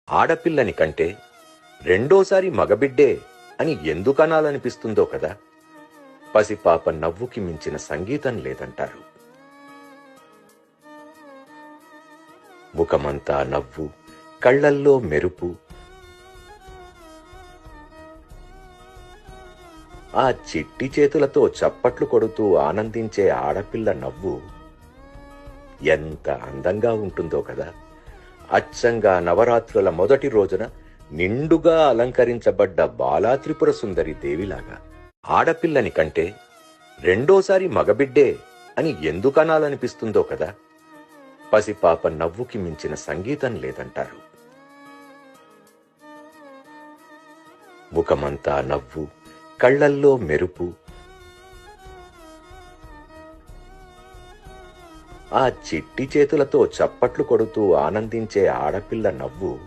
ఆడపిల్లని కంటే రెండోసారి మగబిడ్డే అని ఎందుకనాలనిపిస్తుందో కదా. పసిపాప నవ్వుకి మించిన సంగీతం లేదంటారు. ముఖమంతా నవ్వు, కళ్ళల్లో మెరుపు, ఆ చిట్టి చేతులతో చప్పట్లు కొడుతూ ఆనందించే ఆడపిల్ల నవ్వు ఎంత అందంగా ఉంటుందో కదా. అచ్చంగా నవరాత్రుల మొదటి రోజున నిండుగా అలంకరించబడ్డ బాలా త్రిపుర సుందరి దేవిలాగా. ఆడపిల్లని కంటే రెండోసారి మగబిడ్డే అని ఎందుకనాలనిపిస్తుందో కదా. పసిపాప నవ్వుకి మించిన సంగీతం లేదంటారు. ముఖమంతా నవ్వు, కళ్ళల్లో మెరుపు, ఆ చిట్టి చేతులతో చప్పట్లు కొడుతూ ఆనందించే ఆడపిల్ల నవ్వు